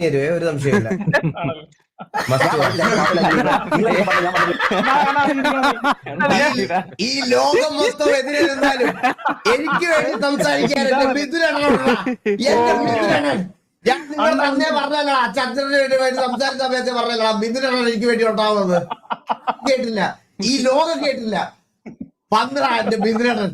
ഒരു സംശയമില്ല. ഈ ലോകം മൊത്തം എതിരെ നിന്നാലും എനിക്ക് വേണ്ടി സംസാരിക്കാൻ എന്റെ മിഥുനണ്ണൻ ഞാൻ നിങ്ങൾ തന്നെ പറഞ്ഞല്ലോ ചന്ദ്രന് വേണ്ടി സംസാരിച്ച സമയത്ത് പറഞ്ഞല്ലോ മിഥുനണ്ണൻ എനിക്ക് വേണ്ടി ഉണ്ടാവുന്നത്. കേട്ടില്ല, ഈ ലോകം കേട്ടില്ല. 12 എന്റെ മിഥുനണ്ണൻ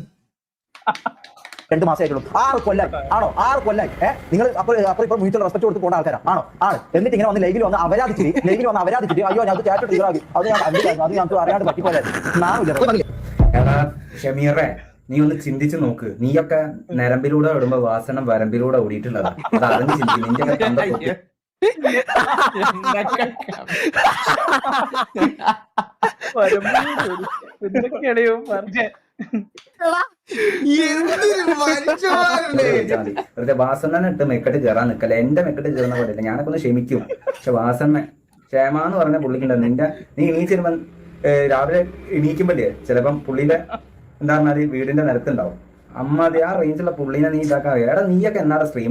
2 മാസമായിട്ടുള്ളൂ. 6 കൊല്ലായി ആണോ? 6 കൊല്ലായി. നിങ്ങൾ അപ്പോൾ മ്യൂച്വൽ റെസ്പെക്ട് കൊടുത്ത് പോകേണ്ട ആൾക്കാരാ ആണോ? ആണ്. എന്നിട്ട് ഇങ്ങനെ വന്ന് ലൈവിൽ വന്ന് അവരാധിച്ചിട്ട് അയ്യോ ഞാൻ ചേട്ടൻ ടീച്ചറാക്കി അത് ഞങ്ങൾക്ക് അറിയാണ്ട് പറ്റിപ്പോയാലും ഷമീറെ, നീ ഒന്ന് ചിന്തിച്ചു നോക്ക്. നീയൊക്കെ നരമ്പിലൂടെ ഓടുമ്പോ വാസനം വരമ്പിലൂടെ ഓടിയിട്ടുള്ളതാ. അത് അറിഞ്ഞ് ചിന്തിക്കും. നിന്റെ വെറുതെ വാസണ്ണനെ ഇട്ട് മെക്കെട്ട് കയറാൻ നിക്കല്ല. എന്റെ മെക്കെട്ട് കയറുന്ന പോലെയല്ല. ഞാനൊക്കെ ഒന്ന് ക്ഷമിക്കും. പക്ഷെ വാസണ്ണ ക്ഷേമാന്ന് പറഞ്ഞ പുള്ളിക്കുണ്ടാവും. നീ എണീച്ചിരുമ്പോ രാവിലെ എണീക്കുമ്പോഴേ ചിലപ്പം പുള്ളിയുടെ എന്താ പറഞ്ഞാല് വീടിന്റെ നിരത്തുണ്ടാവും. അമ്മാതി ആ റേഞ്ചുള്ള പുള്ളിനെ നീ ഇതാക്കാൻ അറിയാം. എടാ നീയൊക്കെ എന്നാടാ സ്ട്രീം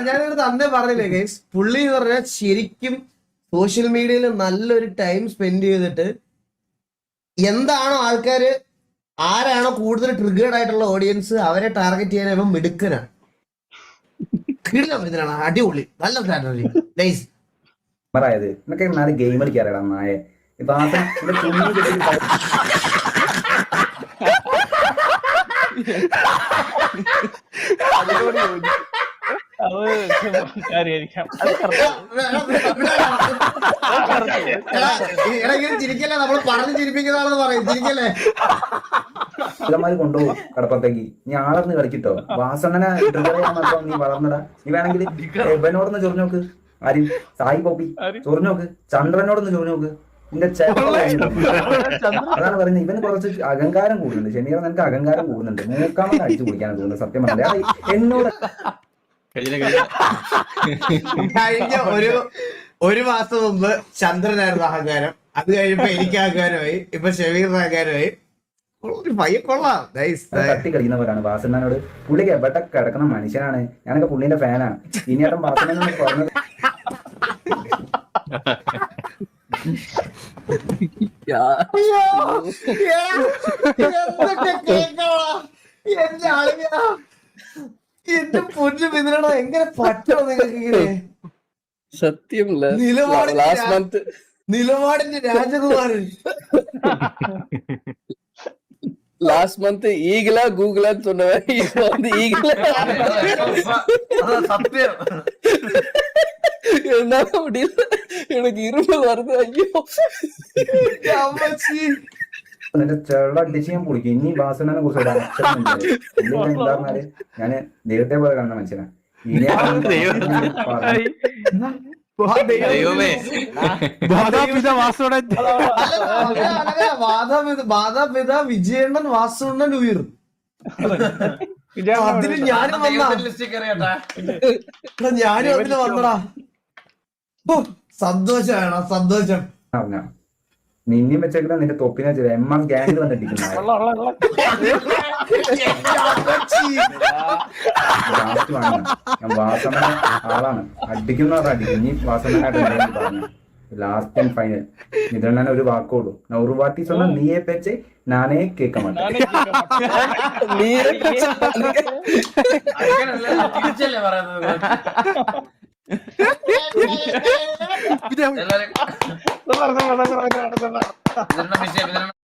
ഞാനിവിടെ തന്നെ പറഞ്ഞില്ലേ ഗൈസ്, പുള്ളി എന്ന് പറഞ്ഞാൽ ശരിക്കും സോഷ്യൽ മീഡിയയിൽ നല്ലൊരു ടൈം സ്പെൻഡ് ചെയ്തിട്ട് എന്താണോ ആൾക്കാര് ആരാണോ കൂടുതൽ ട്രിഗേർഡ് ആയിട്ടുള്ള ഓഡിയൻസ് അവരെ ടാർഗറ്റ് ചെയ്യാൻ ഇവൻ മിടുക്കനാണ്. അടിപൊളി, നല്ല സ്ട്രാറ്റജി ഗൈസ്. ായത് എന്നൊക്കെ നാല് ഗെയിം കളിക്കാറാ നായെ. ഇപ്പൊ ചിരിക്കല്ലേ, നമ്മൾ പറഞ്ഞു ചിരിപ്പിക്കുന്നതാണെന്ന് പറയും. ചിരിക്കല്ലേ കൊണ്ടുപോകും കടപ്പുറത്തേക്ക്. നീ ആളറിഞ്ഞ് കളിക്കിട്ടോ. വാസണ്ണനെ മാത്രം നീ വളർന്നടാ. നീ വേണമെങ്കിൽ ഇവനോടൊന്ന് ചൊറിഞ്ഞു നോക്ക്. ആരും സായി പോപ്പി ചൊറിഞ്ഞു നോക്ക്. ചന്ദ്രനോടൊന്ന് ചൊറിഞ്ഞു നോക്ക്. നിന്റെ അതാണ് പറയുന്നത്. ഇവന് കുറച്ച് അഹങ്കാരം കൂടുന്നുണ്ട്. ഷമീറ, നിനക്ക് അഹങ്കാരം കൂടുന്നുണ്ട്. മൂക്കാമത് അടിച്ചു കുടിക്കാനാണ് തോന്നുന്നത്. സത്യം പറഞ്ഞാൽ എന്നോട് കഴിഞ്ഞ ഒരു മാസം മുമ്പ് ചന്ദ്രനായിരുന്നു അഹങ്കാരം. അത് കഴിയുമ്പോ എനിക്ക് അഹങ്കാരമായി. ഇപ്പൊ ഷമീറിന് അഹങ്കാരമായി. കൊള്ളാം. തട്ടി കളിക്കുന്നവരാണ് വാസണ്ണനോട്. പുള്ളിക്ക് എവിടെ കിടക്കുന്ന മനുഷ്യനാണ്. ഞാനൊക്കെ പുള്ളിന്റെ ഫാനാണ്. ഇനിയേട്ടൻ വാസണ്ണനൊന്നും പറഞ്ഞത് എന്റെ പൊന്നു മിഥുനണ്ണ, എങ്ങനെ പറ്റണം നിങ്ങൾക്ക് ഇങ്ങനെ? സത്യം നിലപാടിന്റെ രാജകുമാരൻ. லாஸ்ட் மந்த் ஈகிளா கூகுளான்னு சொன்னவன் இப்போ வந்து ஈகிளா சத்தியம். என்னால முடியல, எனக்கு இருமல் வருது. ஐயோ നിന്റെ ചെള്ള അടിച്ച് ഞാൻ പൊളിക്കും. ഇനി വാസണ്ണനെ കുറിച്ച് എന്താ പറഞ്ഞാല് ഞാന് ദൈവത്തെ പോലെ കാണുന്ന മനുഷ്യനാ. മാതാപിത വിജയണ്ണൻ വാസുണ്ണൻ ഉയർ. അതിന് ഞാനും അതിന് വന്നടാ. സന്തോഷമാണ്, സന്തോഷം. നിന്നി വെച്ചേക്കുന്ന നിന്റെ തൊപ്പിനെ എം ഗ്യാങ്ങിൽ വന്നിട്ടിരിക്കുന്ന ഞാൻ വാസണ്ണ ആളാണ്. അടിക്കുന്നവർ അടിക്കും. ഇനി വാസണ്ണനായിട്ട് പറഞ്ഞു ലാസ്റ്റ് ആൻഡ് ഫൈനൽ മിഥുനണ്ണൻ ഒരു വാക്കോളൂ. ഒരു വാട്ടി சொன்னா നീയെ പേച്ച് നാനേ കേൾക്ക മാട്ടേൻ.